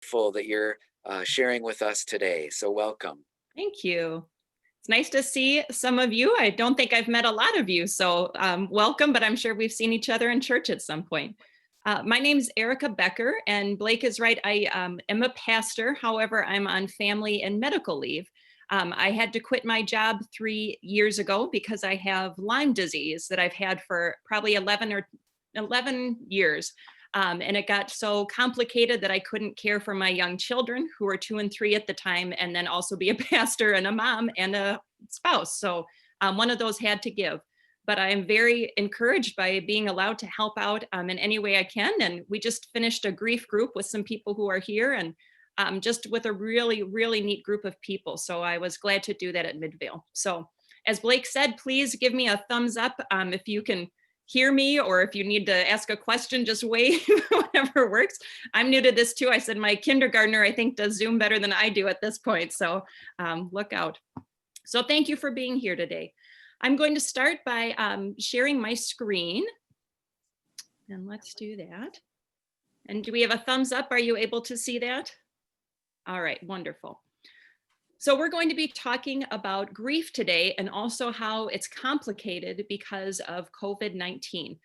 Full that you're sharing with us today. So welcome. Thank you. It's nice to see some of you. I don't think I've met a lot of you, so welcome, but I'm sure we've seen each other in church at some point. My name is Erica Becker, and Blake is right. I am a pastor. However, I'm on family and medical leave. I had to quit my job 3 years ago because I have Lyme disease that I've had for probably 11 years. And it got so complicated that I couldn't care for my young children, who were 2 and 3 at the time, and then also be a pastor and a mom and a spouse. So one of those had to give. But I am very encouraged by being allowed to help out in any way I can. And we just finished a grief group with some people who are here, and just with a really, really neat group of people. So I was glad to do that at Midvale. So as Blake said, please give me a thumbs up if you can hear me, or if you need to ask a question, just wave, whatever works. I'm new to this too. I said my kindergartner, I think, does Zoom better than I do at this point. So look out. So thank you for being here today. I'm going to start by sharing my screen. And let's do that. And do we have a thumbs up? Are you able to see that? All right, wonderful. So we're going to be talking about grief today, and also how it's complicated because of COVID-19.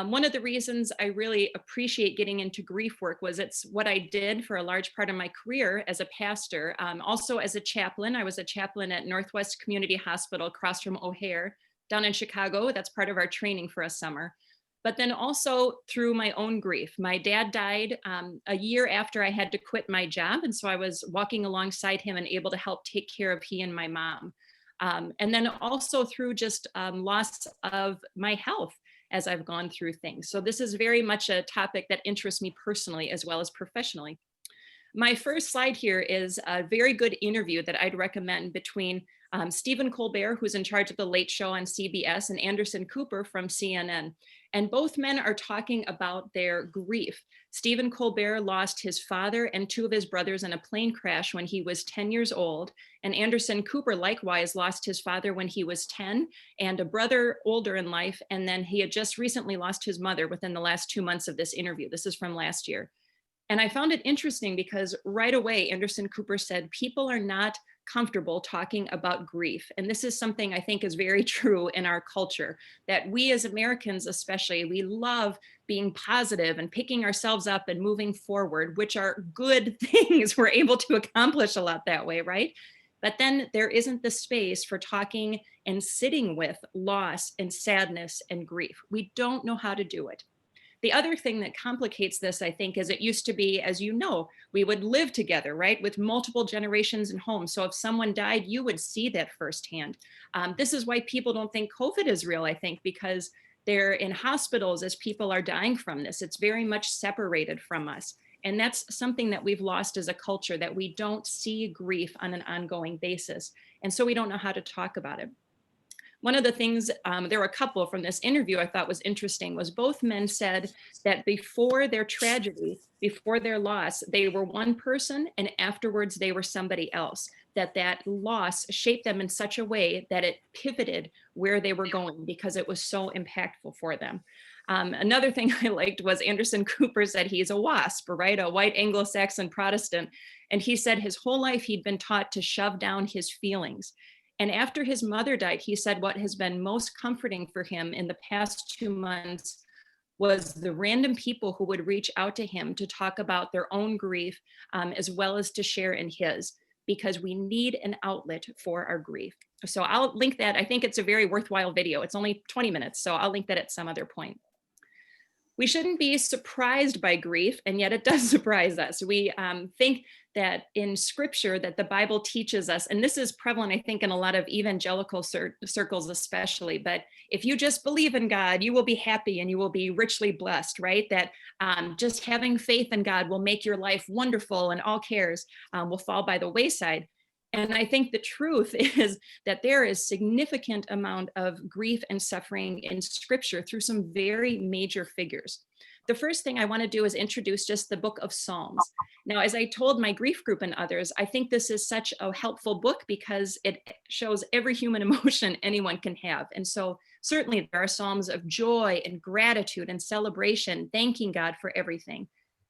One of the reasons I really appreciate getting into grief work was it's what I did for a large part of my career as a pastor. Also as a chaplain. I was a chaplain at Northwest Community Hospital across from O'Hare down in Chicago. That's part of our training for a summer. But then also through my own grief. My dad died a year after I had to quit my job. And so I was walking alongside him and able to help take care of he and my mom. And then also through just loss of my health as I've gone through things. So this is very much a topic that interests me personally as well as professionally. My first slide here is a very good interview that I'd recommend between Stephen Colbert, who's in charge of the Late Show on CBS, and Anderson Cooper from CNN. And both men are talking about their grief. Stephen Colbert lost his father and 2 of his brothers in a plane crash when he was 10 years old. And Anderson Cooper likewise lost his father when he was 10 and a brother older in life. And then he had just recently lost his mother within the last 2 months of this interview. This is from last year. And I found it interesting because right away, Anderson Cooper said, people are not comfortable talking about grief. And this is something I think is very true in our culture, that we as Americans especially, we love being positive and picking ourselves up and moving forward, which are good things. We're able to accomplish a lot that way, right? But then there isn't the space for talking and sitting with loss and sadness and grief. We don't know how to do it. The other thing that complicates this, I think, is it used to be, as you know, we would live together, right, with multiple generations in homes. So if someone died, you would see that firsthand. This is why people don't think COVID is real, I think, because they're in hospitals as people are dying from this. It's very much separated from us. And that's something that we've lost as a culture, that we don't see grief on an ongoing basis. And so we don't know how to talk about it. One of the things, there were a couple from this interview I thought was interesting, was both men said that before their tragedy, before their loss, they were one person, and afterwards they were somebody else. That loss shaped them in such a way that it pivoted where they were going because it was so impactful for them. Another thing I liked was Anderson Cooper said he's a WASP, right? A white Anglo-Saxon Protestant. And he said his whole life he'd been taught to shove down his feelings. And after his mother died, he said what has been most comforting for him in the past 2 months was the random people who would reach out to him to talk about their own grief, as well as to share in his, because we need an outlet for our grief. So I'll link that. I think it's a very worthwhile video. It's only 20 minutes, so I'll link that at some other point. We shouldn't be surprised by grief, and yet it does surprise us. We think that in scripture that the Bible teaches us, and this is prevalent, I think, in a lot of evangelical circles especially, but if you just believe in God, you will be happy and you will be richly blessed, right? That just having faith in God will make your life wonderful, and all cares will fall by the wayside. And I think the truth is that there is significant amount of grief and suffering in scripture through some very major figures. The first thing I want to do is introduce just the book of Psalms. Now, as I told my grief group and others, I think this is such a helpful book because it shows every human emotion anyone can have. And so certainly there are Psalms of joy and gratitude and celebration, thanking God for everything.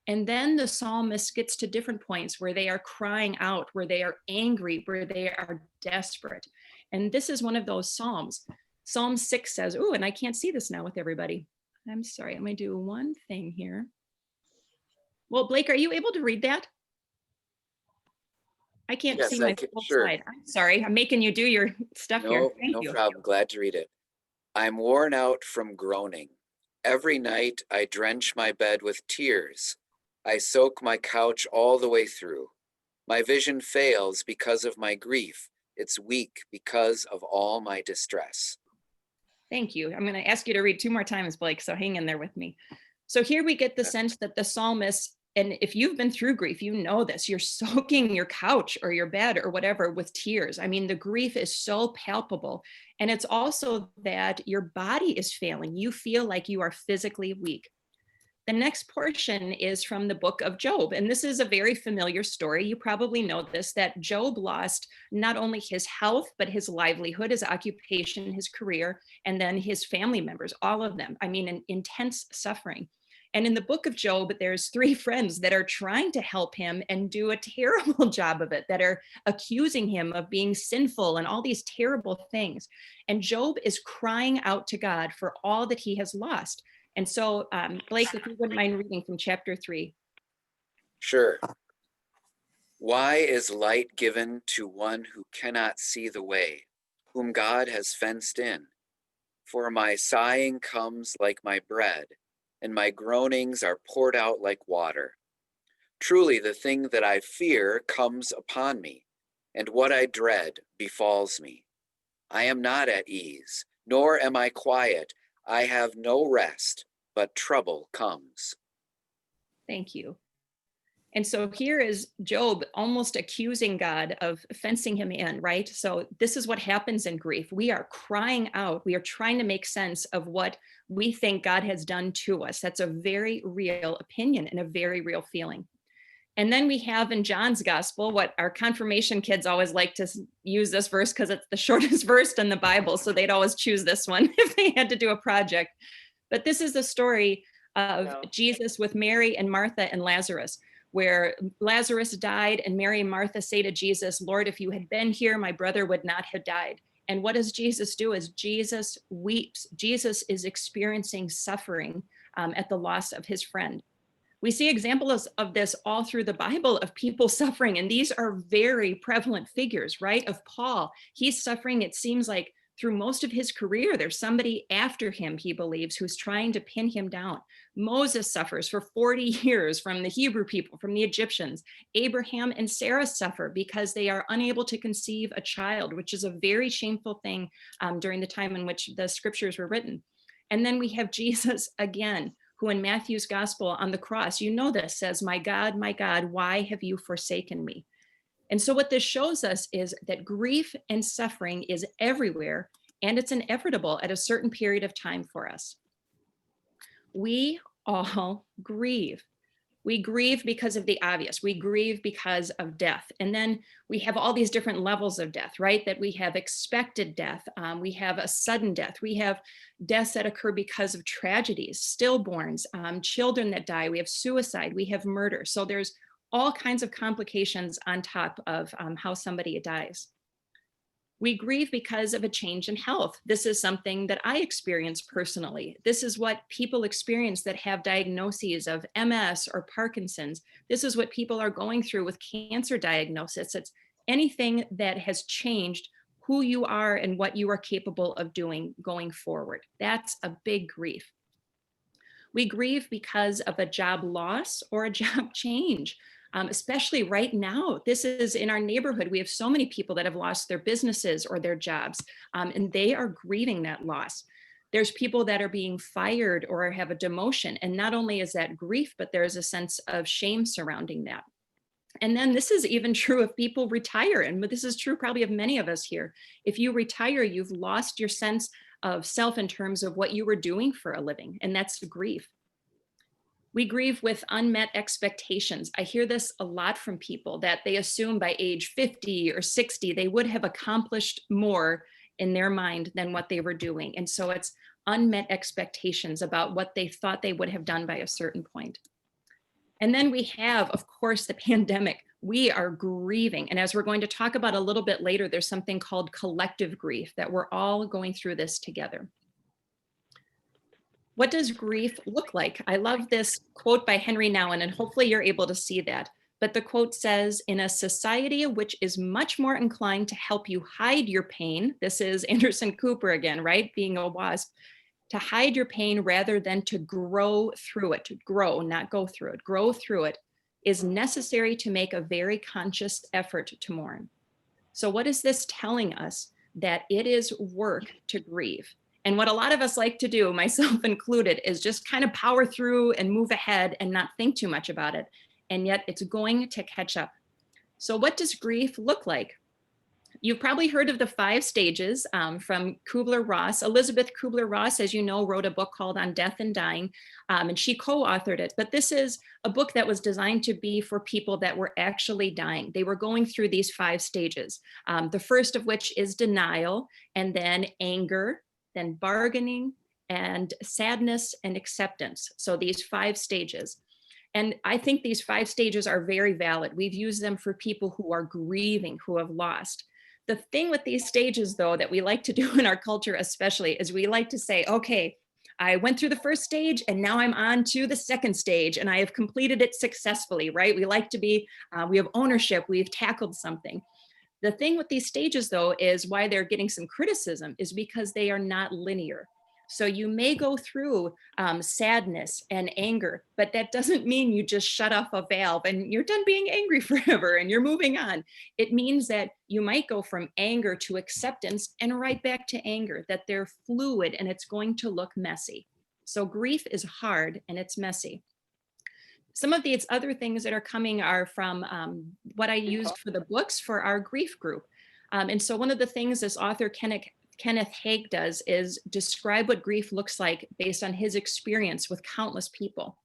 And then the psalmist gets to different points where they are crying out, where they are angry, where they are desperate. And this is one of those Psalms. Psalm 6 says, oh, and I can't see this now with everybody. I'm sorry, I'm going to do one thing here. Well, Blake, are you able to read that? I can't see Yes, I my can. full Sure. slide. I'm sorry, I'm making you do your stuff here. No, Thank no you. problem. Glad to read it. I'm worn out from groaning. Every night I drench my bed with tears. I soak my couch all the way through. My vision fails because of my grief. It's weak because of all my distress. Thank you. I'm going to ask you to read 2 more times, Blake, so hang in there with me. So here we get the sense that the psalmist, and if you've been through grief, you know this, you're soaking your couch or your bed or whatever with tears. I mean, the grief is so palpable. And it's also that your body is failing. You feel like you are physically weak. The next portion is from the book of Job. And this is a very familiar story. You probably know this, that Job lost not only his health, but his livelihood, his occupation, his career, and then his family members, all of them. I mean, an intense suffering. And in the book of Job, there's 3 friends that are trying to help him and do a terrible job of it, that are accusing him of being sinful and all these terrible things. And Job is crying out to God for all that he has lost. And so, Blake, if you wouldn't mind reading from chapter 3. Sure. Why is light given to one who cannot see the way, whom God has fenced in? For my sighing comes like my bread, and my groanings are poured out like water. Truly, the thing that I fear comes upon me, and what I dread befalls me. I am not at ease, nor am I quiet. I have no rest, but trouble comes. Thank you. And so here is Job almost accusing God of fencing him in, right? So this is what happens in grief. We are crying out. We are trying to make sense of what we think God has done to us. That's a very real opinion and a very real feeling. And then we have in John's gospel, what our confirmation kids always like to use this verse because it's the shortest verse in the Bible. So they'd always choose this one if they had to do a project. But this is the story of Jesus with Mary and Martha and Lazarus, where Lazarus died and Mary and Martha say to Jesus, Lord, if you had been here, my brother would not have died. And what does Jesus do? Is Jesus weeps. Jesus is experiencing suffering at the loss of his friend. We see examples of this all through the Bible of people suffering, and these are very prevalent figures, right? Of Paul, he's suffering, it seems like through most of his career, there's somebody after him, he believes, who's trying to pin him down. Moses suffers for 40 years from the Hebrew people, from the Egyptians. Abraham and Sarah suffer because they are unable to conceive a child, which is a very shameful thing during the time in which the scriptures were written. And then we have Jesus again, who in Matthew's gospel on the cross, you know this, says, my God, why have you forsaken me? And so what this shows us is that grief and suffering is everywhere, and it's inevitable at a certain period of time for us. We all grieve. We grieve because of the obvious. We grieve because of death. And then we have all these different levels of death, right? That we have expected death. We have a sudden death. We have deaths that occur because of tragedies, stillborns, children that die. We have suicide. We have murder. So there's all kinds of complications on top of how somebody dies. We grieve because of a change in health. This is something that I experience personally. This is what people experience that have diagnoses of MS or Parkinson's. This is what people are going through with cancer diagnosis. It's anything that has changed who you are and what you are capable of doing going forward. That's a big grief. We grieve because of a job loss or a job change. Especially right now, this is in our neighborhood. We have so many people that have lost their businesses or their jobs, and they are grieving that loss. There's people that are being fired or have a demotion. And not only is that grief, but there's a sense of shame surrounding that. And then this is even true if people retire. And this is true probably of many of us here. If you retire, you've lost your sense of self in terms of what you were doing for a living, and that's grief. We grieve with unmet expectations. I hear this a lot from people that they assume by age 50 or 60, they would have accomplished more in their mind than what they were doing. And so it's unmet expectations about what they thought they would have done by a certain point. And then we have, of course, the pandemic. We are grieving. And as we're going to talk about a little bit later, there's something called collective grief, that we're all going through this together. What does grief look like? I love this quote by Henry Nouwen, and hopefully you're able to see that. But the quote says, "In a society which is much more inclined to help you hide your pain," this is Anderson Cooper again, right? Being a wasp, "to hide your pain rather than to grow through it," to grow, not go through it, grow through it, "is necessary to make a very conscious effort to mourn." So what is this telling us? That it is work to grieve. And what a lot of us like to do, myself included, is just kind of power through and move ahead and not think too much about it. And yet it's going to catch up. So what does grief look like? You've probably heard of the 5 stages from Kubler-Ross. Elizabeth Kubler-Ross, as you know, wrote a book called On Death and Dying, and she co-authored it. But this is a book that was designed to be for people that were actually dying. They were going through these 5 stages, the first of which is denial, and then anger, then bargaining, and sadness and acceptance. So these 5 stages. And I think these 5 stages are very valid. We've used them for people who are grieving, who have lost. The thing with these stages, though, that we like to do in our culture especially, is we like to say, okay, I went through the first stage and now I'm on to the second stage and I have completed it successfully, right? We like to be, we have ownership, we've tackled something. The thing with these stages, though, is why they're getting some criticism is because they are not linear. So you may go through sadness and anger, but that doesn't mean you just shut off a valve and you're done being angry forever and you're moving on. It means that you might go from anger to acceptance and right back to anger, that they're fluid and it's going to look messy. So grief is hard and it's messy. Some of these other things that are coming are from what I used for the books for our grief group. And so one of the things this author, Kenneth Haig, does is describe what grief looks like based on his experience with countless people.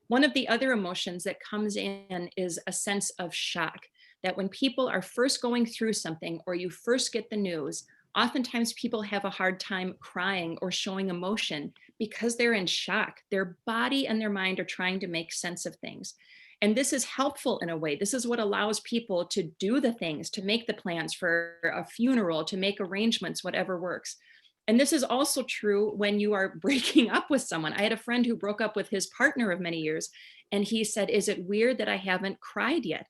One of the other emotions that comes in is a sense of shock, that when people are first going through something or you first get the news, oftentimes people have a hard time crying or showing emotion because they're in shock. Their body and their mind are trying to make sense of things. And this is helpful in a way. This is what allows people to do the things, to make the plans for a funeral, to make arrangements, whatever works. And this is also true when you are breaking up with someone. I had a friend who broke up with his partner of many years, and he said, "Is it weird that I haven't cried yet?"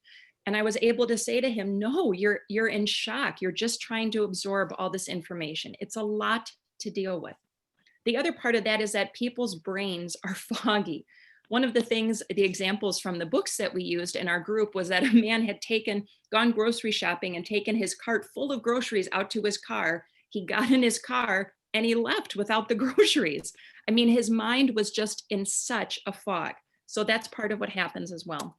And I was able to say to him, "No, you're in shock. You're just trying to absorb all this information. It's a lot to deal with." The other part of that is that people's brains are foggy. One of the things, the examples from the books that we used in our group was that a man had gone grocery shopping and taken his cart full of groceries out to his car. He got in his car and he left without the groceries. I mean, his mind was just in such a fog. So that's part of what happens as well.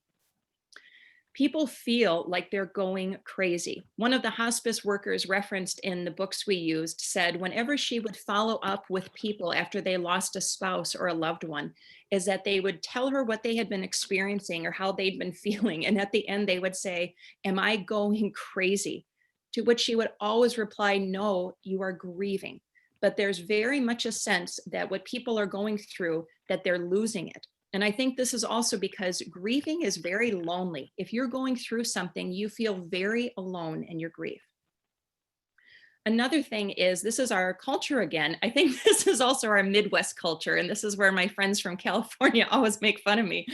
People feel like they're going crazy. One of the hospice workers referenced in the books we used said whenever she would follow up with people after they lost a spouse or a loved one, is that they would tell her what they had been experiencing or how they'd been feeling. And at the end, they would say, "Am I going crazy?" To which she would always reply, "No, you are grieving." But there's very much a sense that what people are going through, that they're losing it. And I think this is also because grieving is very lonely. If you're going through something, you feel very alone in your grief. Another thing is, this is our culture again. I think this is also our Midwest culture. And this is where my friends from California always make fun of me,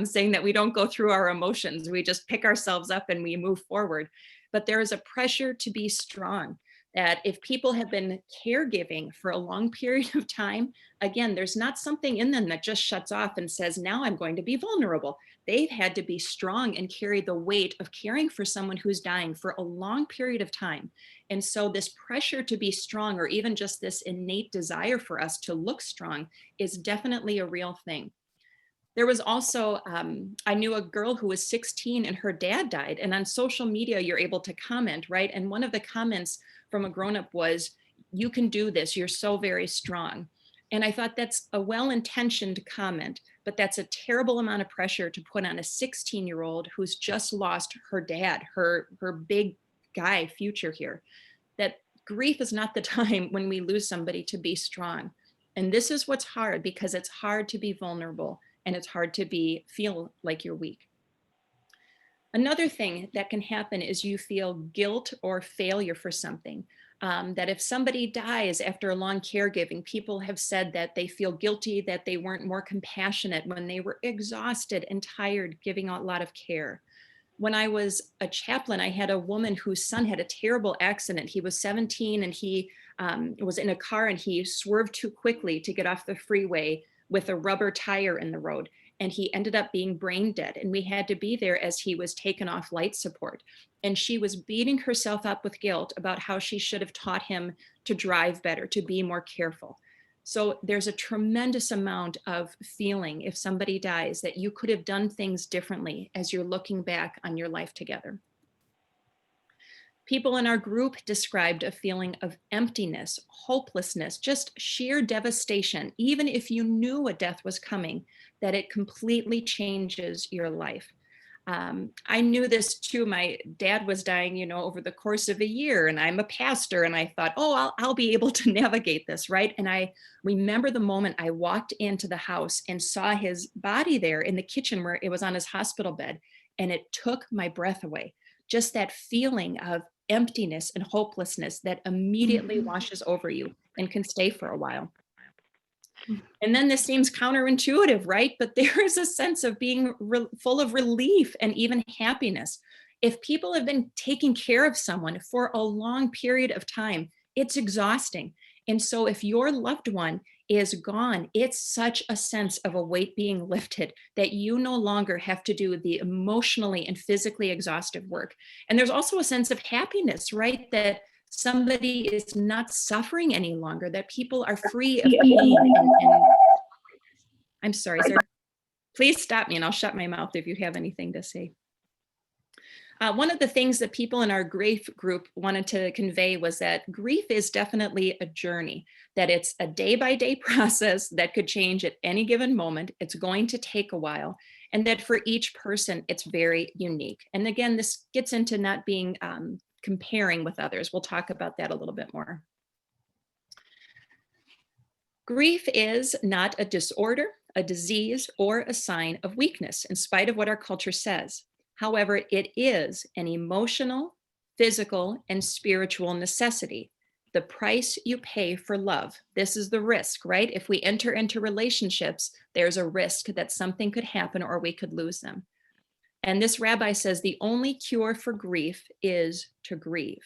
saying that we don't go through our emotions. We just pick ourselves up and we move forward. But there is a pressure to be strong, that if people have been caregiving for a long period of time, again, there's not something in them that just shuts off and says, now I'm going to be vulnerable. They've had to be strong and carry the weight of caring for someone who's dying for a long period of time. And so this pressure to be strong, or even just this innate desire for us to look strong, is definitely a real thing. There was also, I knew a girl who was 16 and her dad died. And on social media, you're able to comment, right? And one of the comments from a grown-up was, "You can do this. You're so very strong." And I thought that's a well-intentioned comment, but that's a terrible amount of pressure to put on a 16-year-old who's just lost her dad, her big guy future here. That grief is not the time when we lose somebody to be strong. And this is what's hard, because it's hard to be vulnerable. and it's hard to feel like you're weak. Another thing that can happen is you feel guilt or failure for something. That if somebody dies after a long caregiving, people have said that they feel guilty that they weren't more compassionate when they were exhausted and tired giving a lot of care. When I was a chaplain, I had a woman whose son had a terrible accident. He was 17 and he was in a car and he swerved too quickly to get off the freeway with a rubber tire in the road. And he ended up being brain dead. And we had to be there as he was taken off life support. And she was beating herself up with guilt about how she should have taught him to drive better, to be more careful. So there's a tremendous amount of feeling if somebody dies that you could have done things differently as you're looking back on your life together. People in our group described a feeling of emptiness, hopelessness, just sheer devastation, even if you knew a death was coming, that it completely changes your life. I knew this too. My dad was dying, over the course of a year, and I'm a pastor, and I thought, oh, I'll be able to navigate this, right? And I remember the moment I walked into the house and saw his body there in the kitchen where it was on his hospital bed, and it took my breath away. Just that feeling of emptiness and hopelessness that immediately washes over you and can stay for a while. And then this seems counterintuitive, right? But there is a sense of being full of relief and even happiness. If people have been taking care of someone for a long period of time, it's exhausting. And so if your loved one is gone, it's such a sense of a weight being lifted that you no longer have to do the emotionally and physically exhaustive work. And there's also a sense of happiness, right? That somebody is not suffering any longer, that people are free of pain. And I'm sorry, please stop me and I'll shut my mouth if you have anything to say. One of the things that people in our grief group wanted to convey was that grief is definitely a journey, that it's a day-by-day process that could change at any given moment. It's going to take a while, and that for each person, it's very unique. And again, this gets into not being comparing with others. We'll talk about that a little bit more. Grief is not a disorder, a disease, or a sign of weakness, in spite of what our culture says. However, it is an emotional, physical, and spiritual necessity. The price you pay for love. This is the risk, right? If we enter into relationships, there's a risk that something could happen or we could lose them. And this rabbi says the only cure for grief is to grieve.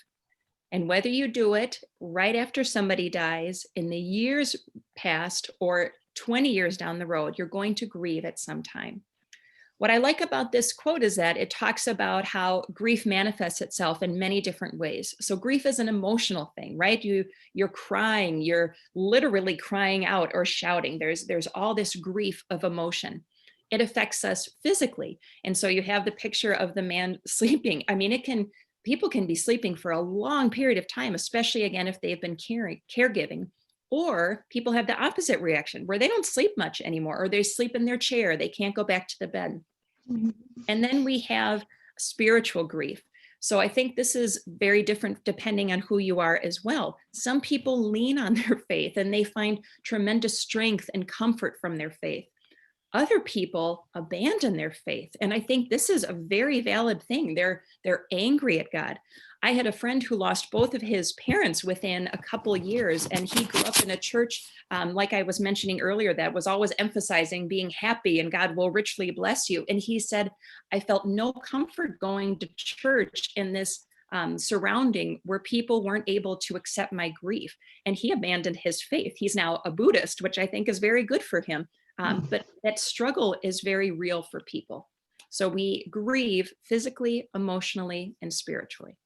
And whether you do it right after somebody dies, in the years past, or 20 years down the road, you're going to grieve at some time. What I like about this quote is that it talks about how grief manifests itself in many different ways. So grief is an emotional thing, right? You're crying, you're literally crying out or shouting. There's all this grief of emotion. It affects us physically. And so you have the picture of the man sleeping. I mean, people can be sleeping for a long period of time, especially again, if they've been caregiving. Or people have the opposite reaction where they don't sleep much anymore, or they sleep in their chair. They can't go back to the bed. And then we have spiritual grief. So I think this is very different depending on who you are as well. Some people lean on their faith and they find tremendous strength and comfort from their faith. Other people abandon their faith. And I think this is a very valid thing. They're angry at God. I had a friend who lost both of his parents within a couple of years, and he grew up in a church, like I was mentioning earlier, that was always emphasizing being happy and God will richly bless you. And he said, I felt no comfort going to church in this surrounding where people weren't able to accept my grief. And he abandoned his faith. He's now a Buddhist, which I think is very good for him. But that struggle is very real for people. So we grieve physically, emotionally, and spiritually.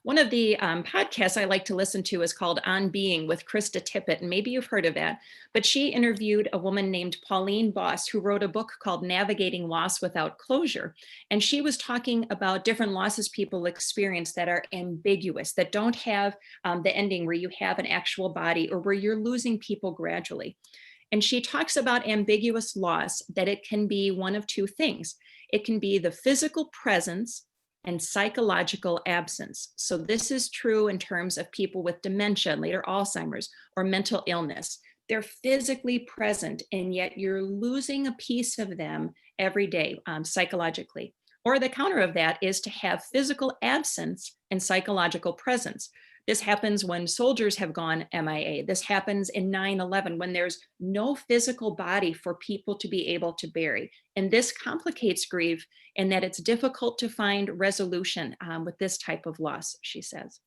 One of the podcasts I like to listen to is called On Being with Krista Tippett, and maybe you've heard of that. But she interviewed a woman named Pauline Boss, who wrote a book called Navigating Loss Without Closure. And she was talking about different losses people experience that are ambiguous, that don't have the ending where you have an actual body or where you're losing people gradually. And she talks about ambiguous loss, that it can be one of two things. It can be the physical presence and psychological absence. So this is true in terms of people with dementia, later Alzheimer's, or mental illness. They're physically present, and yet you're losing a piece of them every day psychologically. Or the counter of that is to have physical absence and psychological presence. This happens when soldiers have gone MIA. This happens in 9/11 when there's no physical body for people to be able to bury. And this complicates grief in that it's difficult to find resolution with this type of loss, she says.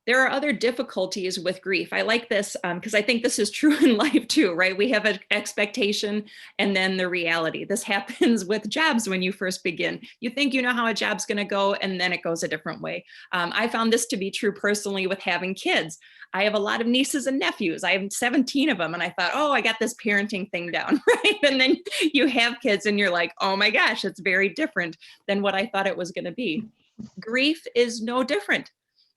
There are other difficulties with grief. I like this because I think this is true in life too, right? We have an expectation and then the reality. This happens with jobs when you first begin. You think you know how a job's going to go, and then it goes a different way. I found this to be true personally with having kids. I have a lot of nieces and nephews. I have 17 of them. And I thought, oh, I got this parenting thing down, right? And then you have kids and you're like, oh my gosh, it's very different than what I thought it was going to be. Grief is no different.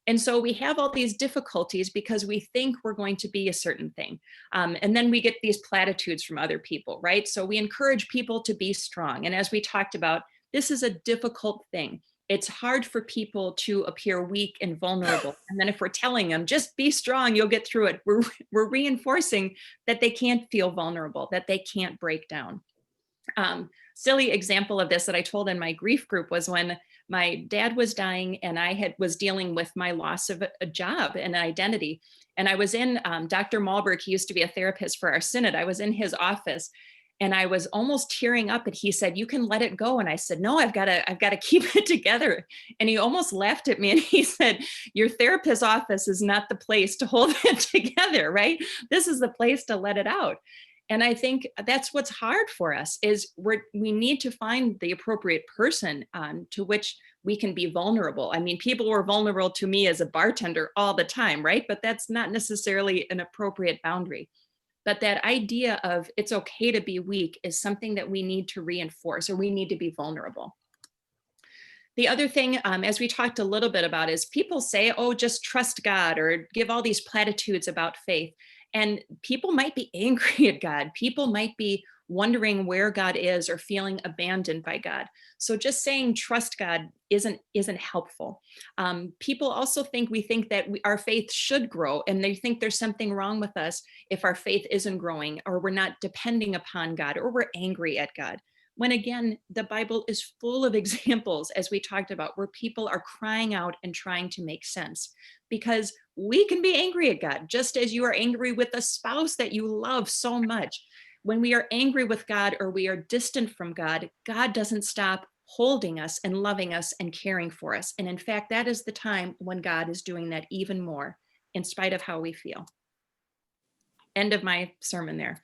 And so we have all these difficulties because we think we're going to be a certain thing. And then we get these platitudes from other people, right? So we encourage people to be strong. And as we talked about, this is a difficult thing. It's hard for people to appear weak and vulnerable. And then if we're telling them, just be strong, you'll get through it, we're reinforcing that they can't feel vulnerable, that they can't break down. Silly example of this that I told in my grief group was when my dad was dying and I was dealing with my loss of a job and identity. And I was in Dr. Malberg, he used to be a therapist for our synod. I was in his office and I was almost tearing up, and he said, you can let it go. And I said, no, I've got to keep it together. And he almost laughed at me and he said, your therapist's office is not the place to hold it together, right? This is the place to let it out. And I think that's what's hard for us is we need to find the appropriate person to which we can be vulnerable. I mean, people were vulnerable to me as a bartender all the time, right? But that's not necessarily an appropriate boundary. But that idea of it's okay to be weak is something that we need to reinforce, or we need to be vulnerable. The other thing, as we talked a little bit about, is people say, oh, just trust God, or give all these platitudes about faith. And people might be angry at God. People might be wondering where God is or feeling abandoned by God. So just saying trust God isn't helpful. People also we think that our faith should grow, and they think there's something wrong with us if our faith isn't growing, or we're not depending upon God, or we're angry at God. When again, the Bible is full of examples, as we talked about, where people are crying out and trying to make sense. Because we can be angry at God, just as you are angry with a spouse that you love so much. When we are angry with God, or we are distant from God, God doesn't stop holding us and loving us and caring for us. And in fact, that is the time when God is doing that even more, in spite of how we feel. End of my sermon there.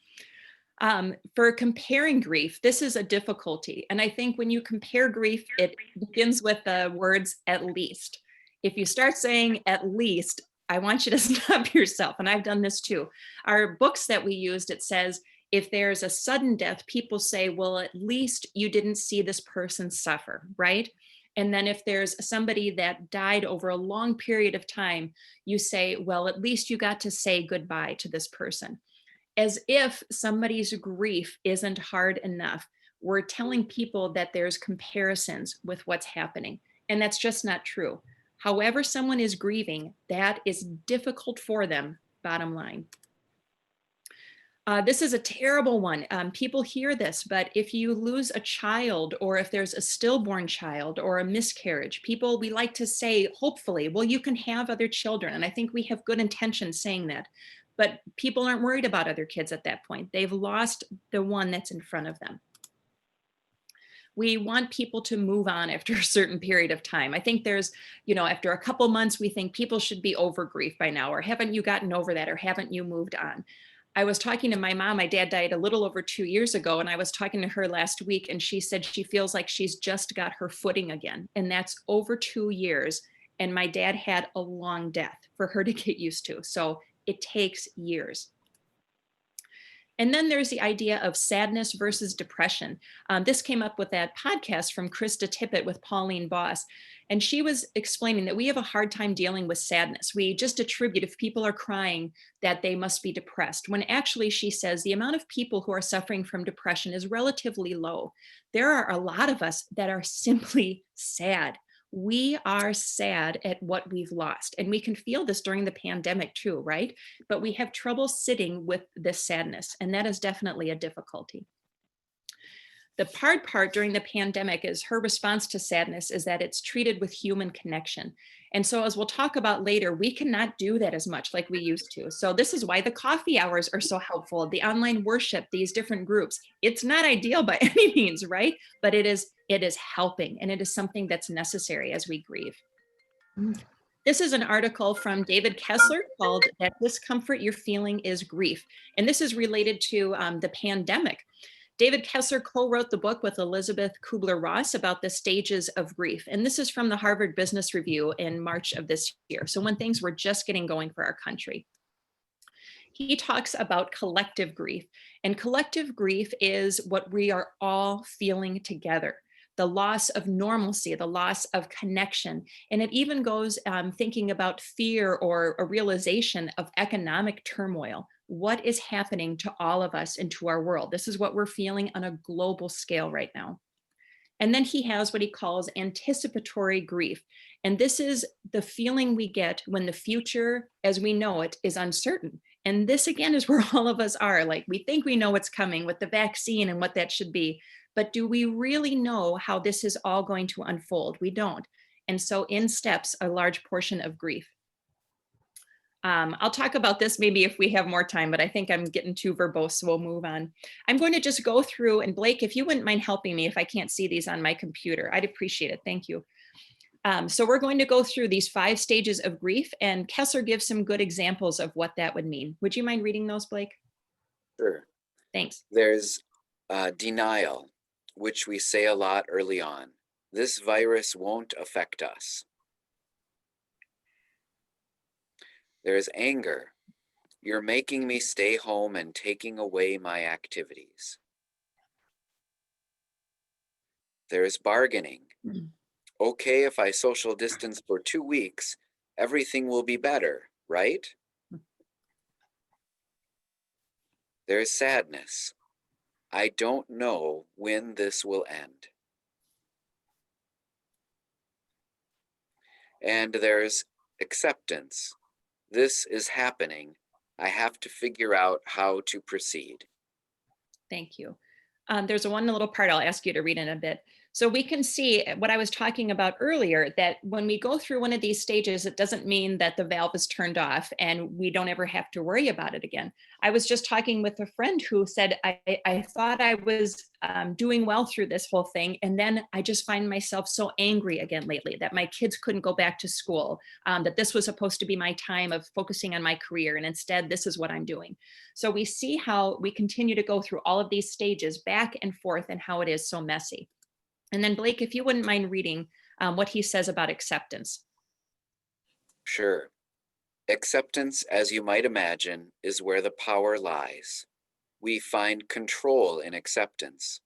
For comparing grief, this is a difficulty. And I think when you compare grief, it begins with the words at least. If you start saying at least, I want you to stop yourself. And I've done this too. Our books that we used, it says, if there's a sudden death, people say, well, at least you didn't see this person suffer, right? And then if there's somebody that died over a long period of time, you say, well, at least you got to say goodbye to this person. As if somebody's grief isn't hard enough, we're telling people that there's comparisons with what's happening. And that's just not true. However someone is grieving, that is difficult for them, bottom line. This is a terrible one. People hear this, but if you lose a child, or if there's a stillborn child or a miscarriage, we like to say, hopefully, well, you can have other children. And I think we have good intention saying that. But people aren't worried about other kids at that point. They've lost the one that's in front of them. We want people to move on after a certain period of time. I think there's, after a couple months, we think people should be over grief by now, or haven't you gotten over that, or haven't you moved on? I was talking to my mom. My dad died a little over 2 years ago, and I was talking to her last week, and she said she feels like she's just got her footing again. And that's over 2 years. And my dad had a long death for her to get used to. So it takes years. And then there's the idea of sadness versus depression. This came up with that podcast from Krista Tippett with Pauline Boss. And she was explaining that we have a hard time dealing with sadness. We just attribute, if people are crying, that they must be depressed, when actually, she says, the amount of people who are suffering from depression is relatively low. There are a lot of us that are simply sad. We are sad at what we've lost. And we can feel this during the pandemic too, right? But we have trouble sitting with this sadness. And that is definitely a difficulty. The hard part during the pandemic is her response to sadness is that it's treated with human connection. And so, as we'll talk about later, we cannot do that as much like we used to. So, this is why the coffee hours are so helpful, the online worship, these different groups. It's not ideal by any means, right? But it is helping, and it is something that's necessary as we grieve. This is an article from David Kessler called That Discomfort You're Feeling is Grief. And this is related to the pandemic. David Kessler co-wrote the book with Elizabeth Kubler-Ross about the stages of grief. And this is from the Harvard Business Review in March of this year. So when things were just getting going for our country. He talks about collective grief. And collective grief is what we are all feeling together. The loss of normalcy, the loss of connection. And it even goes thinking about fear or a realization of economic turmoil. What is happening to all of us and to our world? This is what we're feeling on a global scale right now. And then he has what he calls anticipatory grief. And this is the feeling we get when the future as we know it is uncertain. And this again is where all of us are. Like we think we know what's coming with the vaccine and what that should be. But do we really know how this is all going to unfold? We don't. And so in steps a large portion of grief. I'll talk about this maybe if we have more time, but I think I'm getting too verbose, so we'll move on. I'm going to just go through, and Blake, if you wouldn't mind helping me if I can't see these on my computer, I'd appreciate it. Thank you. So we're going to go through these 5 stages of grief, and Kessler gives some good examples of what that would mean. Would you mind reading those, Blake? Sure. Thanks. There's denial, which we say a lot early on. This virus won't affect us. There's anger. You're making me stay home and taking away my activities. There's bargaining. Okay, if I social distance for 2 weeks, everything will be better, right? There's sadness. I don't know when this will end. And there's acceptance. This is happening. I have to figure out how to proceed. Thank you. There's one little part I'll ask you to read in a bit. So we can see what I was talking about earlier, that when we go through one of these stages, it doesn't mean that the valve is turned off and we don't ever have to worry about it again. I was just talking with a friend who said, I thought I was doing well through this whole thing. And then I just find myself so angry again lately that my kids couldn't go back to school, that this was supposed to be my time of focusing on my career. And instead, this is what I'm doing. So we see how we continue to go through all of these stages back and forth and how it is so messy. And then Blake, if you wouldn't mind reading what he says about acceptance. Sure. Acceptance, as you might imagine, is where the power lies. We find control in acceptance.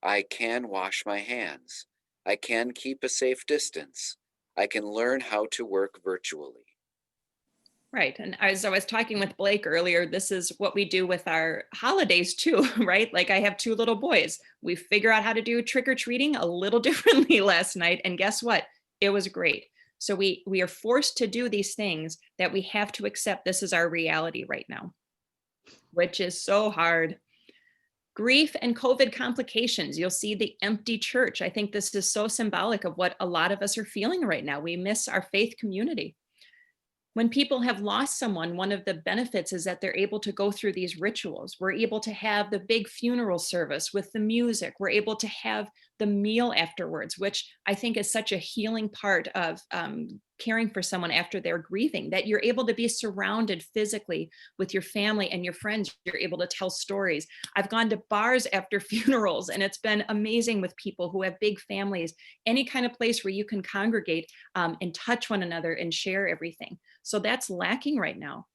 I can wash my hands. I can keep a safe distance. I can learn how to work virtually. Right. And as I was talking with Blake earlier, this is what we do with our holidays too, right? Like I have 2 little boys. We figure out how to do trick-or-treating a little differently last night. And guess what? It was great. So we are forced to do these things that we have to accept this is our reality right now, which is so hard. Grief and COVID complications. You'll see the empty church. I think this is so symbolic of what a lot of us are feeling right now. We miss our faith community. When people have lost someone, one of the benefits is that they're able to go through these rituals. We're able to have the big funeral service with the music. We're able to have the meal afterwards, which I think is such a healing part of caring for someone after they're grieving, that you're able to be surrounded physically with your family and your friends. You're able to tell stories. I've gone to bars after funerals, and it's been amazing with people who have big families, any kind of place where you can congregate and touch one another and share everything. So that's lacking right now.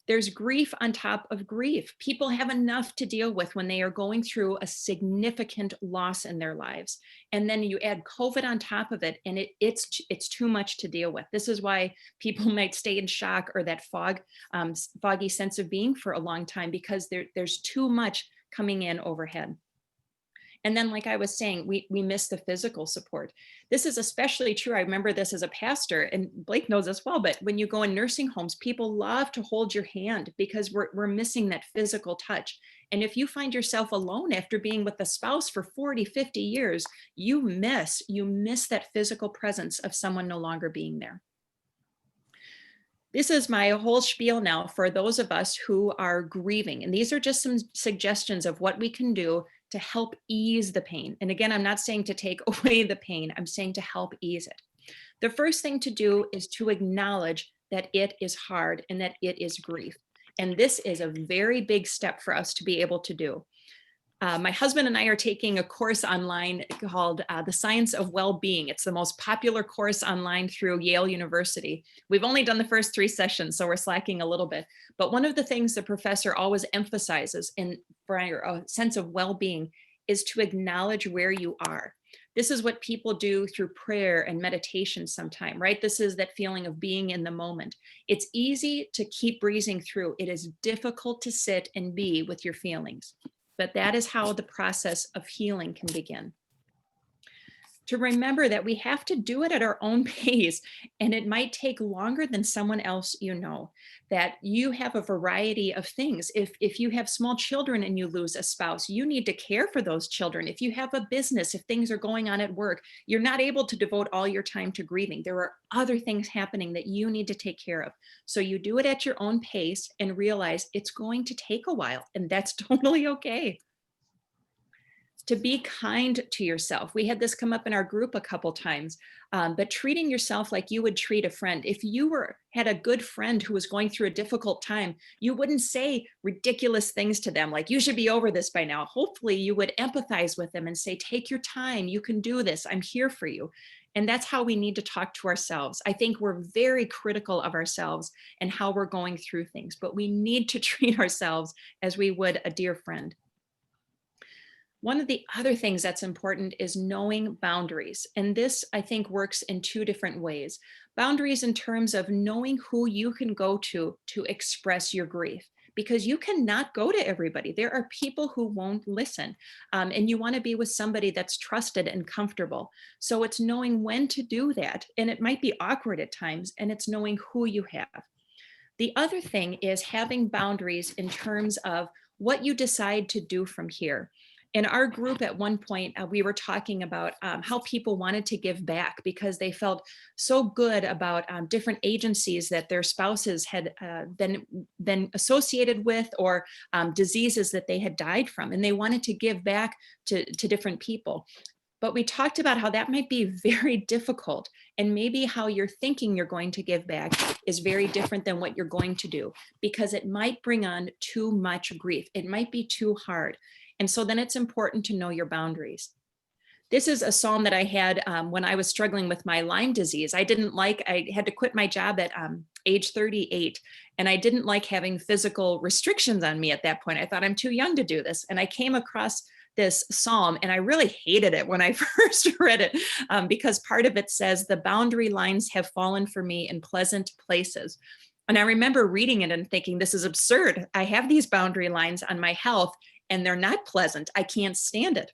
There's grief on top of grief. People have enough to deal with when they are going through a significant loss in their lives. And then you add COVID on top of it, and it's too much to deal with. This is why people might stay in shock or that foggy sense of being for a long time, because there's too much coming in overhead. And then, like I was saying, we miss the physical support. This is especially true. I remember this as a pastor, and Blake knows as well, but when you go in nursing homes, people love to hold your hand because we're missing that physical touch. And if you find yourself alone after being with a spouse for 40, 50 years, you miss that physical presence of someone no longer being there. This is my whole spiel now for those of us who are grieving. And these are just some suggestions of what we can do to help ease the pain. And again, I'm not saying to take away the pain, I'm saying to help ease it. The first thing to do is to acknowledge that it is hard and that it is grief. And this is a very big step for us to be able to do. My husband and I are taking a course online called The Science of Well-Being. It's the most popular course online through Yale University. We've only done the first 3 sessions, so we're slacking a little bit. But one of the things the professor always emphasizes for a sense of well-being is to acknowledge where you are. This is what people do through prayer and meditation sometime, right? This is that feeling of being in the moment. It's easy to keep breezing through. It is difficult to sit and be with your feelings. But that is how the process of healing can begin. To remember that we have to do it at our own pace, and it might take longer than someone else you know, that you have a variety of things. If you have small children and you lose a spouse, you need to care for those children. If you have a business, if things are going on at work, you're not able to devote all your time to grieving. There are other things happening that you need to take care of. So you do it at your own pace and realize it's going to take a while, and that's totally okay. To be kind to yourself. We had this come up in our group a couple times, but treating yourself like you would treat a friend. If you had a good friend who was going through a difficult time, you wouldn't say ridiculous things to them like, you should be over this by now. Hopefully you would empathize with them and say, take your time, you can do this, I'm here for you. And that's how we need to talk to ourselves. I think we're very critical of ourselves and how we're going through things, but we need to treat ourselves as we would a dear friend. One of the other things that's important is knowing boundaries. And this, I think, works in 2 different ways. Boundaries in terms of knowing who you can go to express your grief, because you cannot go to everybody. There are people who won't listen, and you want to be with somebody that's trusted and comfortable. So it's knowing when to do that. And it might be awkward at times, and it's knowing who you have. The other thing is having boundaries in terms of what you decide to do from here. In our group at one point, we were talking about how people wanted to give back because they felt so good about different agencies that their spouses had been associated with, or diseases that they had died from, and they wanted to give back to different people. But we talked about how that might be very difficult, and maybe how you're thinking you're going to give back is very different than what you're going to do, because it might bring on too much grief. It might be too hard. And so then it's important to know your boundaries. This is a psalm that I had when I was struggling with my Lyme disease. I had to quit my job at age 38, and I didn't like having physical restrictions on me at that point. I thought, I'm too young to do this. And I came across this psalm, and I really hated it when I first read it, because part of it says, the boundary lines have fallen for me in pleasant places. And I remember reading it and thinking, this is absurd. I have these boundary lines on my health, and they're not pleasant. I can't stand it.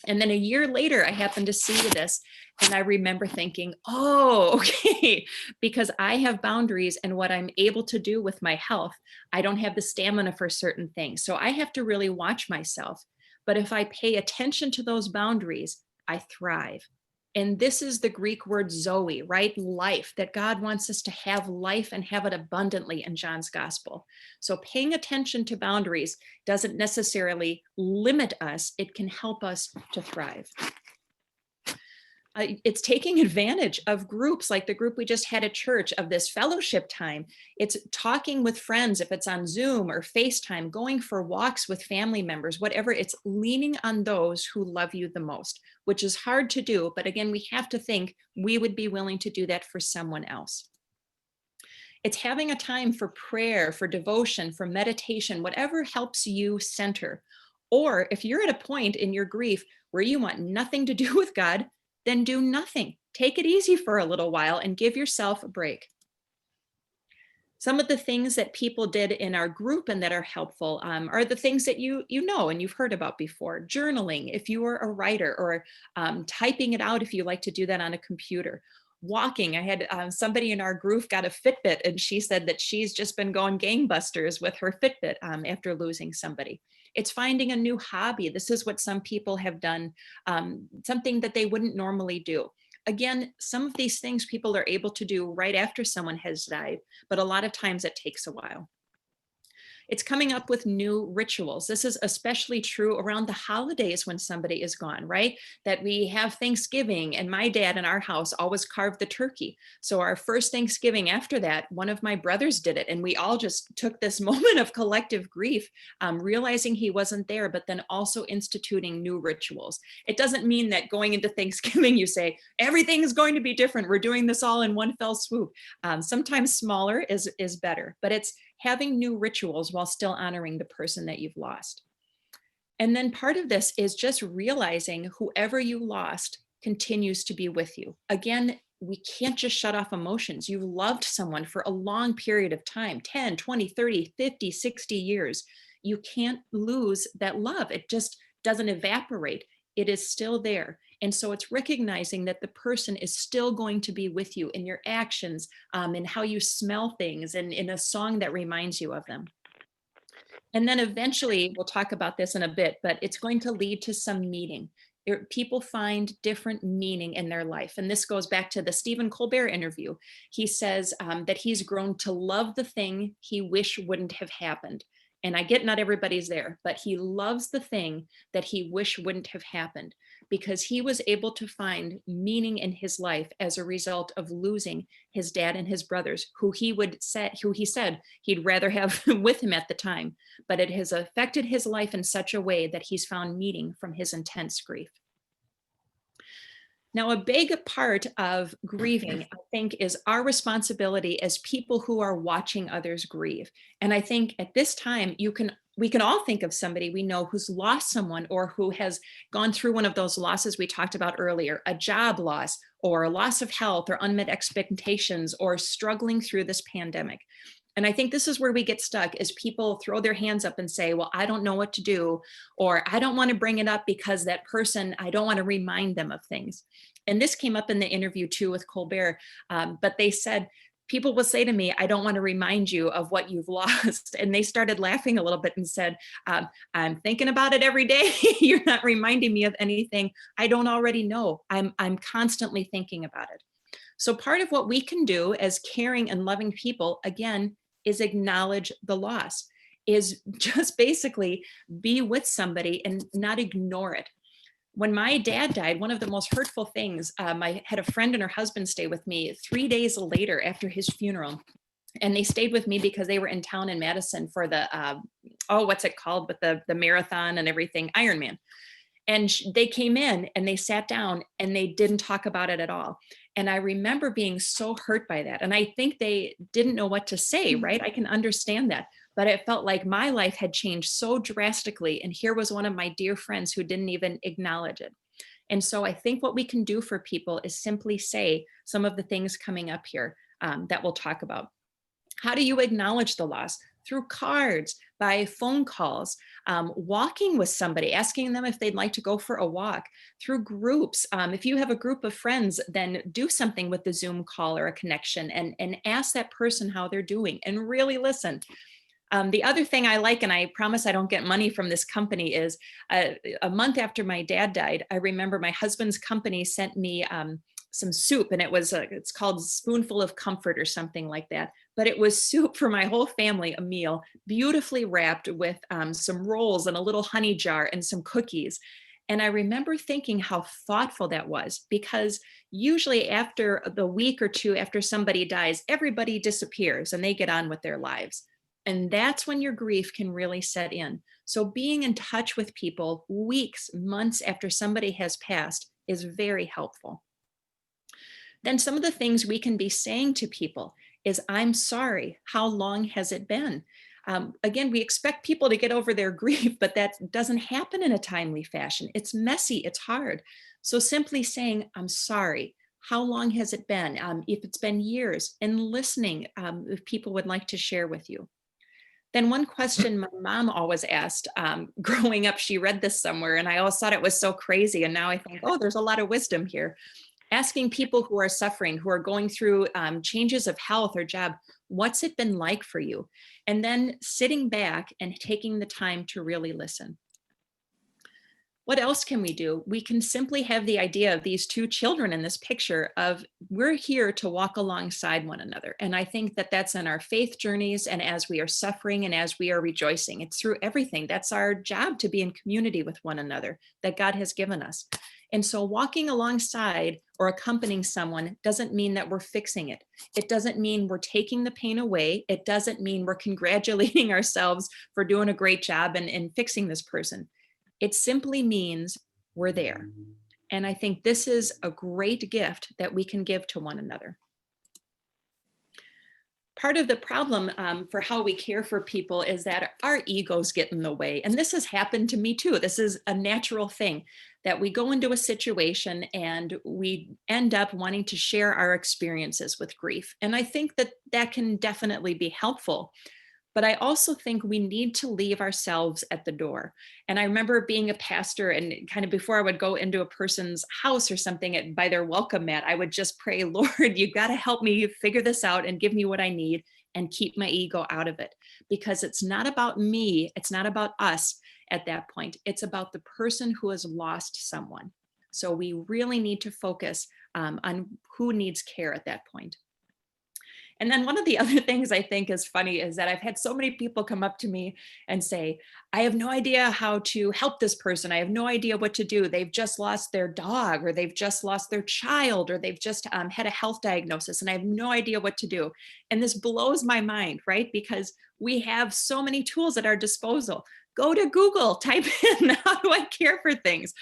And then a year later, I happened to see this, and I remember thinking, oh, okay, because I have boundaries and what I'm able to do with my health. I don't have the stamina for certain things. So I have to really watch myself. But if I pay attention to those boundaries, I thrive. And this is the Greek word Zoe, right? Life, that God wants us to have life and have it abundantly in John's gospel. So paying attention to boundaries doesn't necessarily limit us. It can help us to thrive. It's taking advantage of groups like the group we just had at church, of this fellowship time. It's talking with friends, if it's on Zoom or FaceTime, going for walks with family members, whatever. It's leaning on those who love you the most, which is hard to do. But again, we have to think we would be willing to do that for someone else. It's having a time for prayer, for devotion, for meditation, whatever helps you center. Or if you're at a point in your grief where you want nothing to do with God, then do nothing. Take it easy for a little while and give yourself a break. Some of the things that people did in our group and that are helpful are the things that you know and you've heard about before. Journaling, if you are a writer, or typing it out if you like to do that on a computer. Walking. I had somebody in our group got a Fitbit, and she said that she's just been going gangbusters with her Fitbit after losing somebody. It's finding a new hobby. This is what some people have done, something that they wouldn't normally do. Again, some of these things people are able to do right after someone has died, but a lot of times it takes a while. It's coming up with new rituals. This is especially true around the holidays when somebody is gone, right? That we have Thanksgiving, and my dad in our house always carved the turkey. So our first Thanksgiving after that, one of my brothers did it. And we all just took this moment of collective grief, realizing he wasn't there, but then also instituting new rituals. It doesn't mean that going into Thanksgiving, you say, everything is going to be different. We're doing this all in one fell swoop. Sometimes smaller is better, but it's having new rituals while still honoring the person that you've lost. And then part of this is just realizing whoever you lost continues to be with you. Again, we can't just shut off emotions. You've loved someone for a long period of time, 10, 20, 30, 50, 60 years. You can't lose that love. It just doesn't evaporate. It is still there. And so it's recognizing that the person is still going to be with you in your actions, in how you smell things, and in a song that reminds you of them. And then eventually, we'll talk about this in a bit, but it's going to lead to some meaning. People find different meaning in their life. And this goes back to the Stephen Colbert interview. He says that he's grown to love the thing he wish wouldn't have happened. And I get not everybody's there, but he loves the thing that he wish wouldn't have happened, because he was able to find meaning in his life as a result of losing his dad and his brothers, who he said he'd rather have with him at the time. But it has affected his life in such a way that he's found meaning from his intense grief. Now, a big part of grieving, I think, is our responsibility as people who are watching others grieve. And I think at this time, we can all think of somebody we know who's lost someone, or who has gone through one of those losses we talked about earlier, a job loss, or a loss of health, or unmet expectations, or struggling through this pandemic. And I think this is where we get stuck, is people throw their hands up and say, well, I don't know what to do, or I don't want to bring it up because that person, I don't want to remind them of things. And this came up in the interview too with Colbert, but they said, people will say to me, I don't want to remind you of what you've lost. And they started laughing a little bit and said, I'm thinking about it every day. You're not reminding me of anything I don't already know. I'm constantly thinking about it. So part of what we can do as caring and loving people, again, is acknowledge the loss, is just basically be with somebody and not ignore it. When my dad died, one of the most hurtful things, I had a friend and her husband stay with me 3 days later after his funeral. And they stayed with me because they were in town in Madison for the, what's it called? But the marathon and everything, Ironman. And they came in and they sat down and they didn't talk about it at all. And I remember being so hurt by that. And I think they didn't know what to say, right? I can understand that. But it felt like my life had changed so drastically. And here was one of my dear friends who didn't even acknowledge it. And so I think what we can do for people is simply say some of the things coming up here that we'll talk about. How do you acknowledge the loss? Through cards, by phone calls, walking with somebody, asking them if they'd like to go for a walk, through groups. If you have a group of friends, then do something with the Zoom call or a connection, and ask that person how they're doing and really listen. The other thing I like, and I promise I don't get money from this company, is a month after my dad died, I remember my husband's company sent me some soup, and it's called Spoonful of Comfort or something like that. But it was soup for my whole family, a meal, beautifully wrapped with some rolls and a little honey jar and some cookies. And I remember thinking how thoughtful that was, because usually after the week or two after somebody dies, everybody disappears and they get on with their lives. And that's when your grief can really set in. So being in touch with people weeks, months after somebody has passed is very helpful. Then some of the things we can be saying to people is, I'm sorry, how long has it been? Again, we expect people to get over their grief, but that doesn't happen in a timely fashion. It's messy, it's hard. So simply saying, I'm sorry, How long has it been? If it's been years, and listening if people would like to share with you. Then one question my mom always asked growing up, she read this somewhere and I always thought it was so crazy. And now I think, oh, there's a lot of wisdom here. Asking people who are suffering, who are going through changes of health or job, what's it been like for you? And then sitting back and taking the time to really listen. What else can we do? We can simply have the idea of these two children in this picture of we're here to walk alongside one another. And I think that that's in our faith journeys and as we are suffering and as we are rejoicing. It's through everything. That's our job, to be in community with one another that God has given us. And so walking alongside or accompanying someone doesn't mean that we're fixing it. It doesn't mean we're taking the pain away. It doesn't mean we're congratulating ourselves for doing a great job and fixing this person. It simply means we're there. And I think this is a great gift that we can give to one another. Part of the problem for how we care for people is that our egos get in the way. And this has happened to me too. This is a natural thing that we go into a situation and we end up wanting to share our experiences with grief. And I think that that can definitely be helpful. But I also think we need to leave ourselves at the door. And I remember being a pastor and kind of before I would go into a person's house or something by their welcome mat, I would just pray, Lord, you got to help me figure this out and give me what I need and keep my ego out of it. Because it's not about me. It's not about us at that point. It's about the person who has lost someone. So we really need to focus on who needs care at that point. And then one of the other things I think is funny is that I've had so many people come up to me and say, I have no idea how to help this person. I have no idea what to do. They've just lost their dog, or they've just lost their child, or they've just had a health diagnosis, and I have no idea what to do. And this blows my mind, right? Because we have so many tools at our disposal. Go to Google, type in, how do I care for things?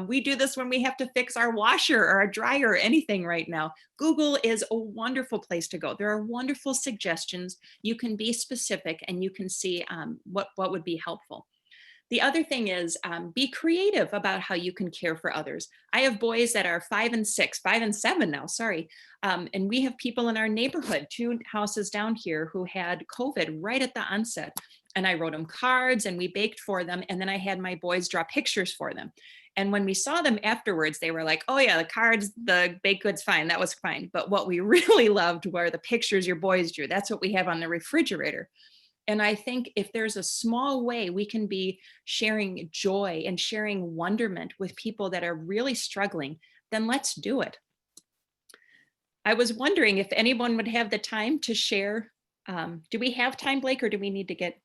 We do this when we have to fix our washer or our dryer or anything right now. Google is a wonderful place to go. There are wonderful suggestions. You can be specific and you can see what would be helpful. The other thing is be creative about how you can care for others. I have boys that are 5 and 7 now, sorry. And we have people in our neighborhood, 2 houses down here, who had COVID right at the onset. And I wrote them cards and we baked for them. And then I had my boys draw pictures for them. And when we saw them afterwards, they were like, oh yeah, the cards, the baked goods, fine, that was fine. But what we really loved were the pictures your boys drew. That's what we have on the refrigerator. And I think if there's a small way we can be sharing joy and sharing wonderment with people that are really struggling, then let's do it. I was wondering if anyone would have the time to share. Do we have time, Blake, or do we need to get,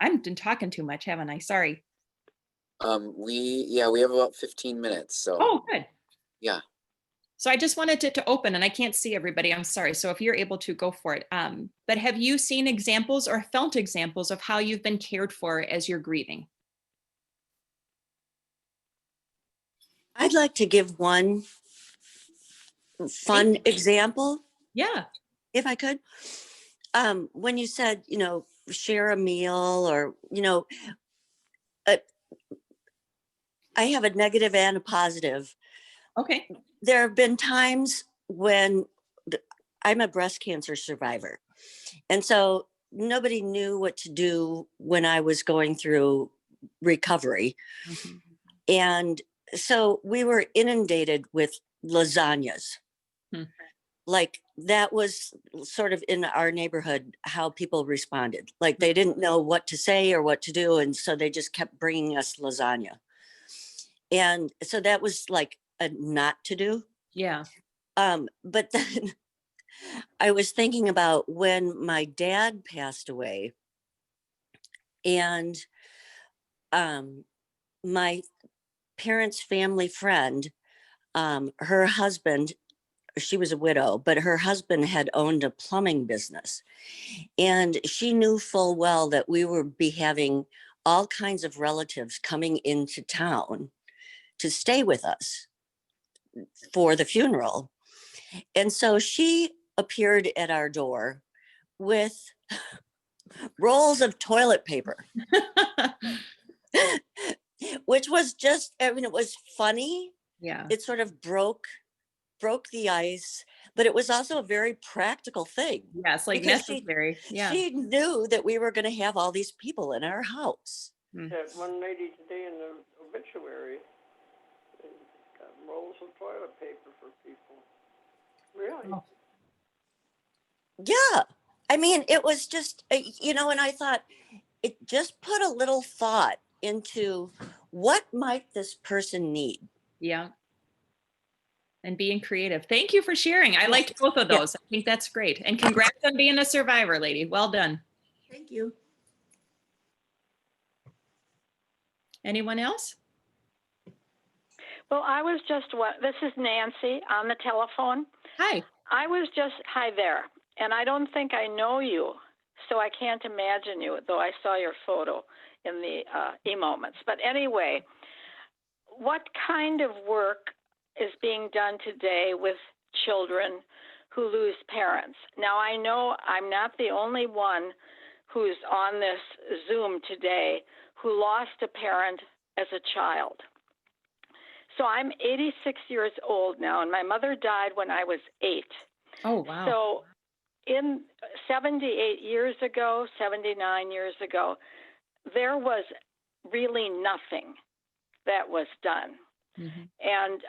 I've been talking too much, haven't I? Sorry. We have about 15 minutes. So. Oh, good. Yeah. So I just wanted to open, and I can't see everybody, I'm sorry. So if you're able to, go for it. But have you seen examples or felt examples of how you've been cared for as you're grieving? I'd like to give one fun example. Yeah. If I could. When you said, share a meal, or, I have a negative and a positive. Okay. There have been times when I'm a breast cancer survivor. And so nobody knew what to do when I was going through recovery. Mm-hmm. And so we were inundated with lasagnas. Hmm. Like that was sort of in our neighborhood how people responded. Like they didn't know what to say or what to do. And so they just kept bringing us lasagna. And so that was like a not to do. Yeah. But then I was thinking about when my dad passed away, and my parents' family friend, her husband, she was a widow, but her husband had owned a plumbing business. And she knew full well that we would be having all kinds of relatives coming into town to stay with us for the funeral. And so she appeared at our door with rolls of toilet paper, which was just, it was funny. Yeah. It sort of broke broke the ice, but it was also a very practical thing Yes, like because necessary. Yeah. she knew that we were going to have all these people in our house. That one lady today in the obituary got rolls of toilet paper for people. Really? Oh. Yeah. I mean, it was just, and I thought it just put a little thought into what might this person need. Yeah. And being creative. Thank you for sharing. I liked both of those. I think that's great. And congrats on being a survivor, lady. Well done. Thank you. Anyone else? Well, this is Nancy on the telephone. Hi. Hi there. And I don't think I know you, so I can't imagine you, though I saw your photo in the e-moments. But anyway, what kind of work is being done today with children who lose parents? Now, I know I'm not the only one who's on this Zoom today who lost a parent as a child. So I'm 86 years old now, and my mother died when I was 8. Oh, wow. So in 78 years ago, 79 years ago, there was really nothing that was done. Mm-hmm. And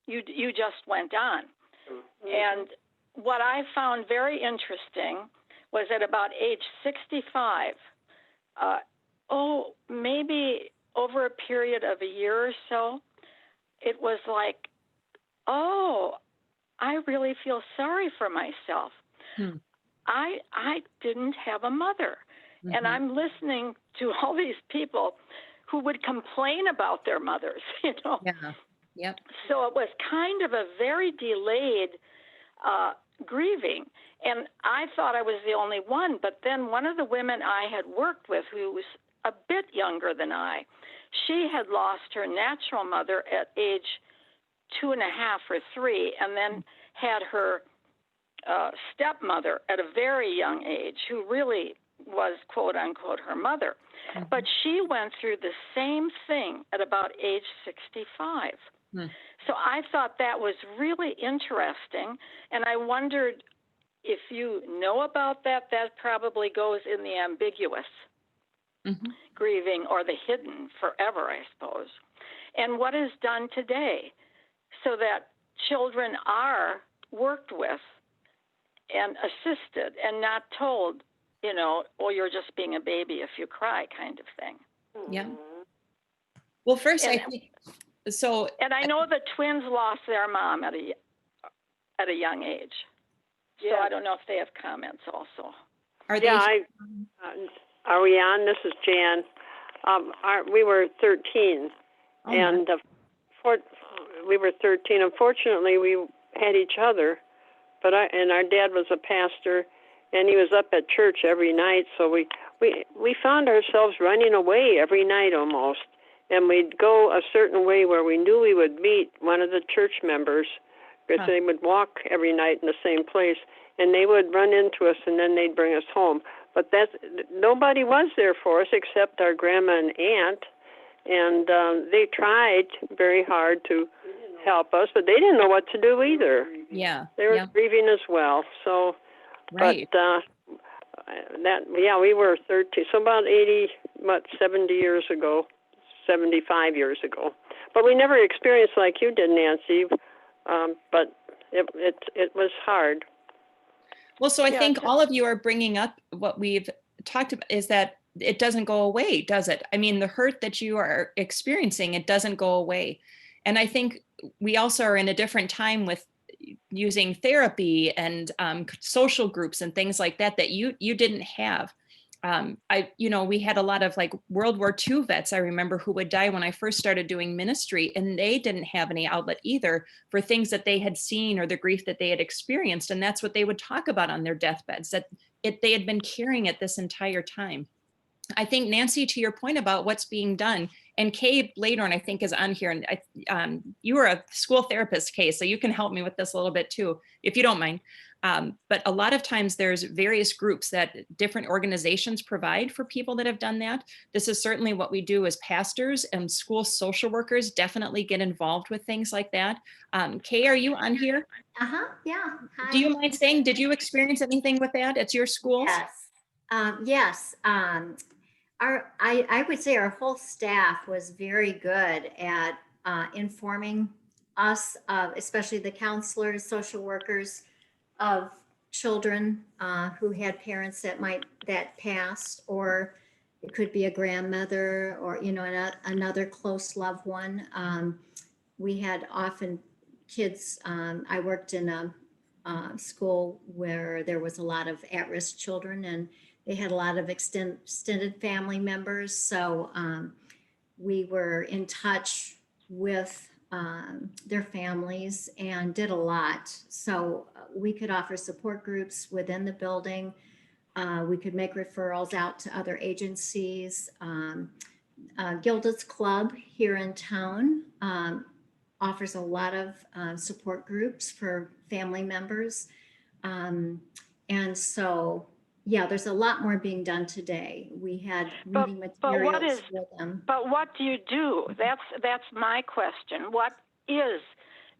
you just went on. Mm-hmm. And what I found very interesting was at about age 65, maybe over a period of a year or so, it was like, I really feel sorry for myself. I didn't have a mother. Mm-hmm. And I'm listening to all these people who would complain about their mothers, Yeah. Yep. So it was kind of a very delayed grieving. And I thought I was the only one. But then one of the women I had worked with, who was a bit younger than I, she had lost her natural mother at age 2.5 or 3, and then had her stepmother at a very young age, who really was, quote unquote, her mother. Mm-hmm. But she went through the same thing at about age 65. So I thought that was really interesting, and I wondered if you know about that. That probably goes in the ambiguous grieving, or the hidden forever, I suppose. And what is done today so that children are worked with and assisted and not told, you're just being a baby if you cry, kind of thing. Yeah. Well, first, I think so. And I know the twins lost their mom at a young age. So I don't know if they have comments also. Are they? Are we on? This is Jan. We were 13, and we were 13. Unfortunately, we had each other, but our dad was a pastor, and he was up at church every night. So we found ourselves running away every night almost, and we'd go a certain way where we knew we would meet one of the church members, because they would walk every night in the same place, and they would run into us, and then they'd bring us home. But nobody was there for us except our grandma and aunt, and they tried very hard to help us, but they didn't know what to do either. Yeah, they were grieving as well. So, right. But we were 13, so about 70 years ago, 75 years ago. But we never experienced like you did, Nancy. But it was hard. Well, so I think all of you are bringing up what we've talked about, is that it doesn't go away, does it? I mean, the hurt that you are experiencing, it doesn't go away. And I think we also are in a different time with using therapy and social groups and things like that you didn't have. We had a lot of like World War II vets, I remember, who would die when I first started doing ministry, and they didn't have any outlet either for things that they had seen or the grief that they had experienced. And that's what they would talk about on their deathbeds, that they had been carrying it this entire time. I think, Nancy, to your point about what's being done, And Kay Bladorn, I think, is on here. And you are a school therapist, Kay, so you can help me with this a little bit too, if you don't mind. But a lot of times there's various groups that different organizations provide for people that have done that. This is certainly what we do as pastors, and school social workers definitely get involved with things like that. Kay, are you on here? Yeah. Do you Hi. mind saying, did you experience anything with that at your schools? Yes. Yes. I would say our whole staff was very good at informing us, especially the counselors, social workers, of children who had parents that passed, or it could be a grandmother, or another close loved one. We had often kids. I worked in a school where there was a lot of at-risk children, and they had a lot of extended family members. So we were in touch with their families and did a lot. So we could offer support groups within the building. We could make referrals out to other agencies. Gilda's Club here in town offers a lot of support groups for family members. And so, yeah, there's a lot more being done today. We had reading materials for them. But what do you do? That's my question. What is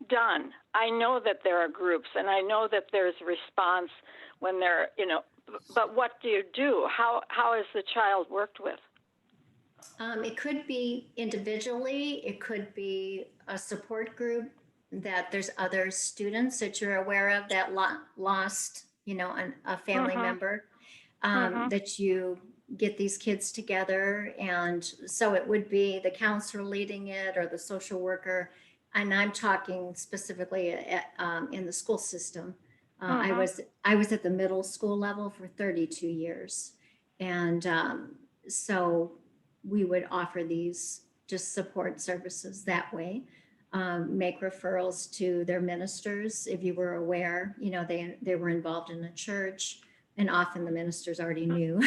done? I know that there are groups, and I know that there's response when they're, but what do you do? How is the child worked with? It could be individually. It could be a support group that there's other students that you're aware of that lost, a family member, that you get these kids together. And so it would be the counselor leading it, or the social worker. And I'm talking specifically in the school system. I was at the middle school level for 32 years. And so we would offer these just support services that way. Make referrals to their ministers. If you were aware, they were involved in the church, and often the ministers already knew.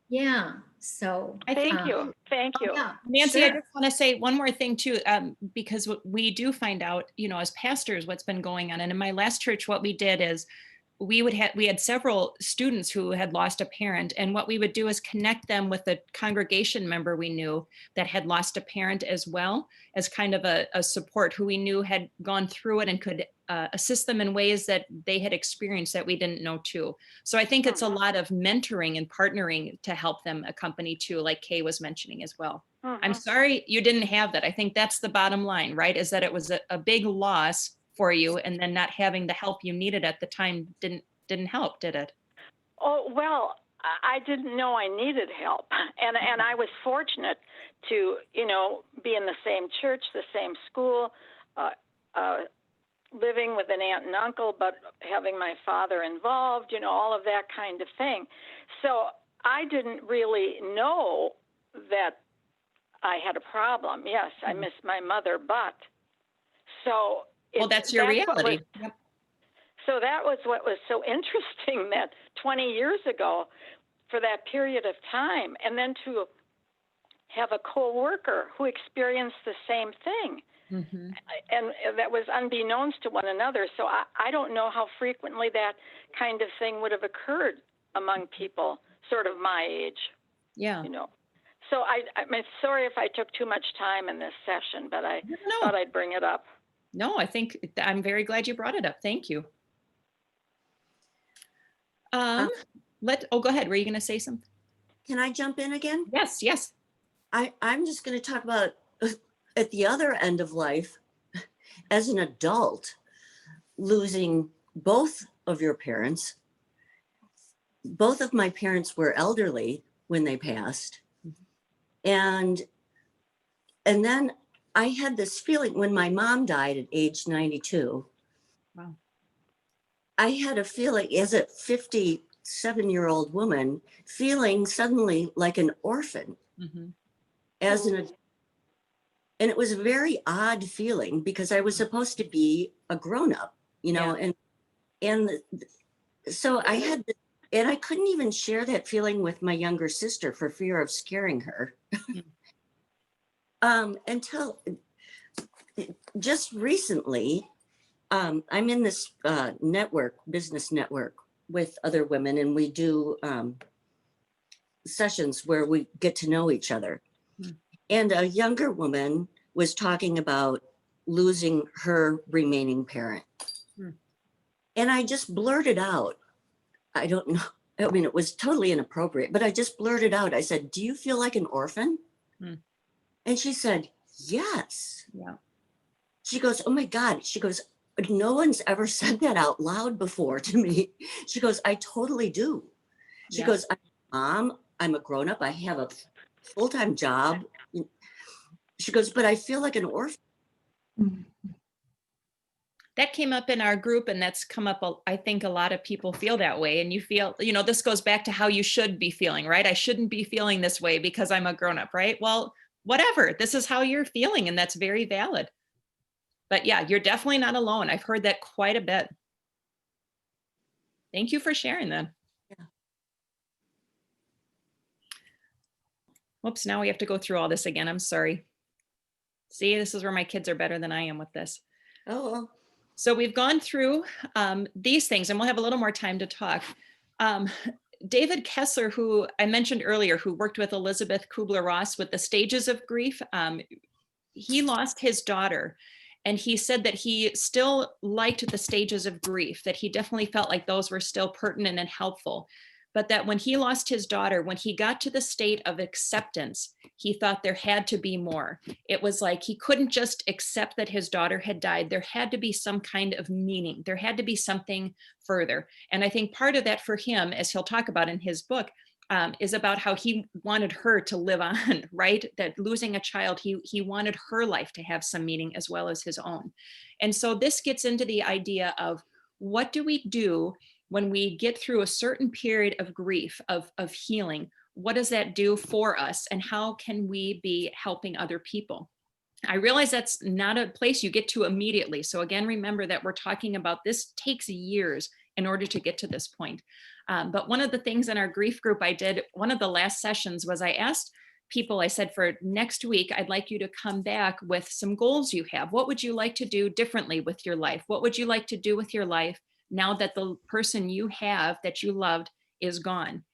Yeah. So thank you. Yeah, Nancy, sure. I just want to say one more thing too, because we do find out, as pastors, what's been going on. And in my last church, what we did is we had several students who had lost a parent, and what we would do is connect them with a congregation member we knew that had lost a parent as well, as kind of a support, who we knew had gone through it and could assist them in ways that they had experienced that we didn't know too. So I think it's a lot of mentoring and partnering to help them accompany too, like Kay was mentioning as well. I'm sorry you didn't have that. I think that's the bottom line, right? Is that it was a big loss for you, and then not having the help you needed at the time didn't help, did it? Oh, well, I didn't know I needed help. And I was fortunate to, be in the same church, the same school, living with an aunt and uncle, but having my father involved, all of that kind of thing. So I didn't really know that I had a problem. Yes, I miss my mother, but so well, that's your reality. Yep. So that was what was so interesting, that 20 years ago, for that period of time, and then to have a co-worker who experienced the same thing. And that was unbeknownst to one another. So I don't know how frequently that kind of thing would have occurred among people sort of my age. Yeah. So I'm sorry if I took too much time in this session, but I thought I'd bring it up. No, I think I'm very glad you brought it up. Thank you. Go ahead. Were you going to say something? Can I jump in again? Yes. I'm just going to talk about at the other end of life, as an adult, losing both of your parents. Both of my parents were elderly when they passed. And then I had this feeling when my mom died at age 92. Wow. I had a feeling as a 57-year-old woman, feeling suddenly like an orphan. And it was a very odd feeling, because I was supposed to be a grown-up, and so I had, and I couldn't even share that feeling with my younger sister for fear of scaring her. Until just recently, I'm in this business network with other women, and we do sessions where we get to know each other. And a younger woman was talking about losing her remaining parent. And I just blurted out, I don't know, I mean, it was totally inappropriate, but I just blurted out, I said, "Do you feel like an orphan?" And she said, "Yes." Yeah. She goes, "Oh my God." She goes, "No one's ever said that out loud before to me." She goes, "I totally do." She Yeah. goes, "I'm a mom, I'm a grown up, I have a full-time job." She goes, "But I feel like an orphan." That came up in our group, and that's come up. I think a lot of people feel that way, and you feel, this goes back to how you should be feeling, right? I shouldn't be feeling this way because I'm a grown up, right? Well, whatever, this is how you're feeling, and that's very valid. But yeah, you're definitely not alone. I've heard that quite a bit. Thank you for sharing that. Yeah. Whoops, now we have to go through all this again. I'm sorry. See, this is where my kids are better than I am with this. Oh, well. So we've gone through these things, and we'll have a little more time to talk. David Kessler, who I mentioned earlier, who worked with Elizabeth Kubler-Ross with the stages of grief, he lost his daughter. And he said that he still liked the stages of grief, that he definitely felt like those were still pertinent and helpful. But that when he lost his daughter, when he got to the state of acceptance, he thought there had to be more. It was like he couldn't just accept that his daughter had died. There had to be some kind of meaning. There had to be something further. And I think part of that for him, as he'll talk about in his book, is about how he wanted her to live on, right? That losing a child, he wanted her life to have some meaning as well as his own. And so this gets into the idea of, what do we do when we get through a certain period of grief, of healing? What does that do for us, and how can we be helping other people? I realize that's not a place you get to immediately. So again, remember that we're talking about this takes years in order to get to this point. But one of the things in our grief group I did, one of the last sessions, was I asked people, I said, for next week, I'd like you to come back with some goals you have. What would you like to do differently with your life? What would you like to do with your life now that the person you have that you loved is gone?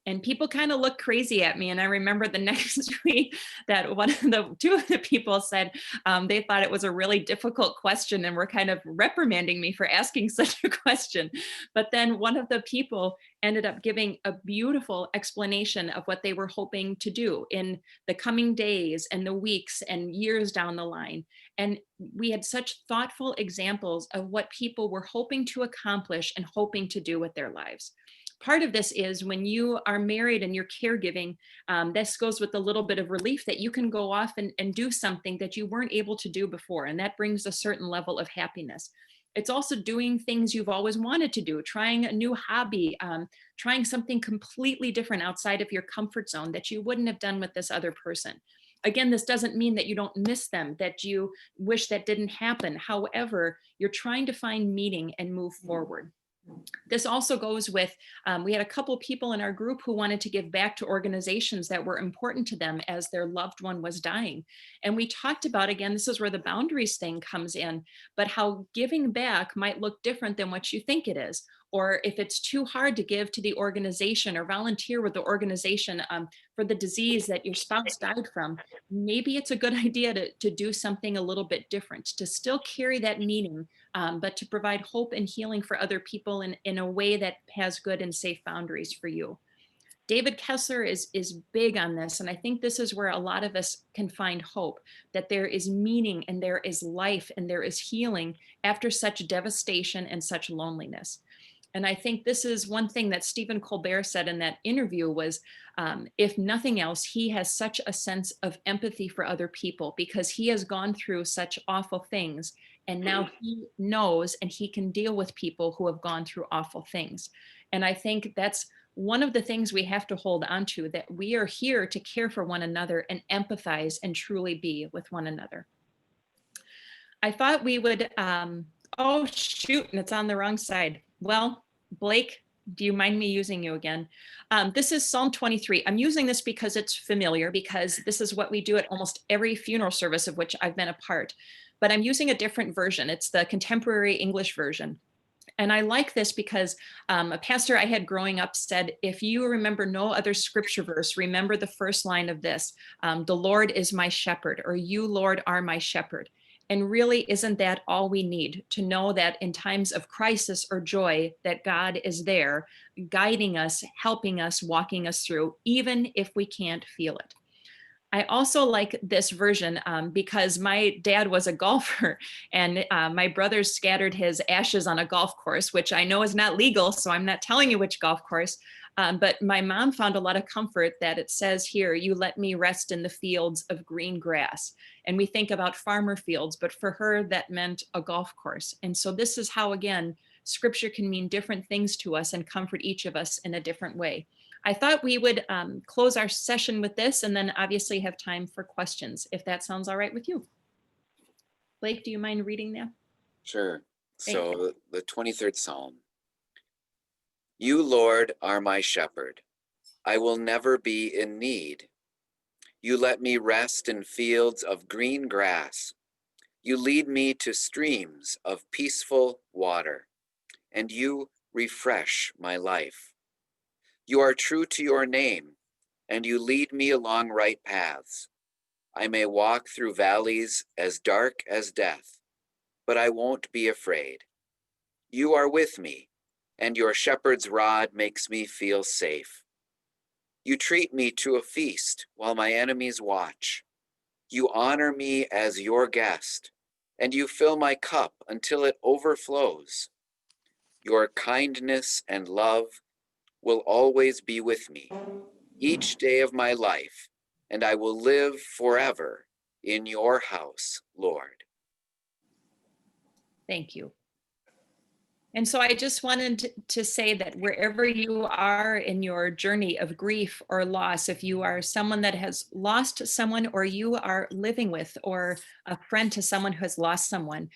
And people kind of looked crazy at me. And I remember the next week that two of the people said they thought it was a really difficult question and were kind of reprimanding me for asking such a question. But then one of the people ended up giving a beautiful explanation of what they were hoping to do in the coming days and the weeks and years down the line. And we had such thoughtful examples of what people were hoping to accomplish and hoping to do with their lives. Part of this is when you are married and you're caregiving, this goes with a little bit of relief that you can go off and do something that you weren't able to do before. And that brings a certain level of happiness. It's also doing things you've always wanted to do, trying a new hobby, trying something completely different outside of your comfort zone that you wouldn't have done with this other person. Again, this doesn't mean that you don't miss them, that you wish that didn't happen. However, you're trying to find meaning and move forward. This also goes with, we had a couple people in our group who wanted to give back to organizations that were important to them as their loved one was dying. And we talked about, again, this is where the boundaries thing comes in, but how giving back might look different than what you think it is. Or if it's too hard to give to the organization or volunteer with the organization for the disease that your spouse died from, maybe it's a good idea to do something a little bit different, to still carry that meaning, but to provide hope and healing for other people in a way that has good and safe boundaries for you. David Kessler is big on this. And I think this is where a lot of us can find hope, that there is meaning and there is life and there is healing after such devastation and such loneliness. And I think this is one thing that Stephen Colbert said in that interview was, if nothing else, he has such a sense of empathy for other people because he has gone through such awful things. And now he knows and he can deal with people who have gone through awful things. And I think that's one of the things we have to hold on to, that we are here to care for one another and empathize and truly be with one another. I thought we would, oh shoot, and it's on the wrong side. Well, Blake, do you mind me using you again? This is Psalm 23. I'm using this because it's familiar, because this is what we do at almost every funeral service of which I've been a part. But I'm using a different version. It's the contemporary English version. And I like this because a pastor I had growing up said, if you remember no other scripture verse, remember the first line of this, the Lord is my shepherd, or you, Lord, are my shepherd. And really, isn't that all we need to know, that in times of crisis or joy, that God is there guiding us, helping us, walking us through, even if we can't feel it. I also like this version because my dad was a golfer, and my brother scattered his ashes on a golf course, which I know is not legal, so I'm not telling you which golf course. But my mom found a lot of comfort that it says here, you let me rest in the fields of green grass. And we think about farmer fields, but for her, that meant a golf course. And so this is how, again, scripture can mean different things to us and comfort each of us in a different way. I thought we would close our session with this, and then obviously have time for questions, if that sounds all right with you. Blake, do you mind reading that? Sure. Thank So the 23rd Psalm. You, Lord, are my shepherd. I will never be in need. You let me rest in fields of green grass. You lead me to streams of peaceful water, and you refresh my life. You are true to your name, and you lead me along right paths. I may walk through valleys as dark as death, but I won't be afraid. You are with me, and your shepherd's rod makes me feel safe. You treat me to a feast while my enemies watch. You honor me as your guest, and you fill my cup until it overflows. Your kindness and love will always be with me each day of my life, and I will live forever in your house, Lord. Thank you. And so I just wanted to say that wherever you are in your journey of grief or loss, if you are someone that has lost someone, or you are living with, or a friend to someone who has lost someone,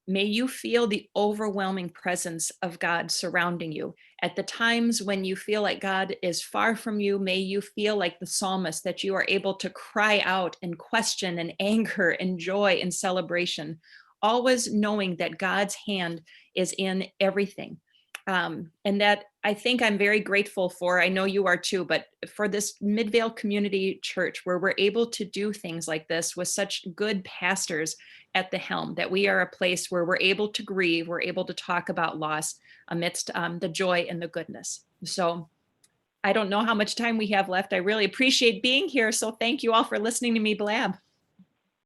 may you feel the overwhelming presence of God surrounding you. At the times when you feel like God is far from you, may you feel like the psalmist, that you are able to cry out and question and anger and joy and celebration, always knowing that God's hand is in everything. And that I think I'm very grateful for, I know you are too, but for this Midvale Community Church, where we're able to do things like this with such good pastors at the helm, that we are a place where we're able to grieve, we're able to talk about loss amidst the joy and the goodness. So I don't know how much time we have left. I really appreciate being here. So thank you all for listening to me blab.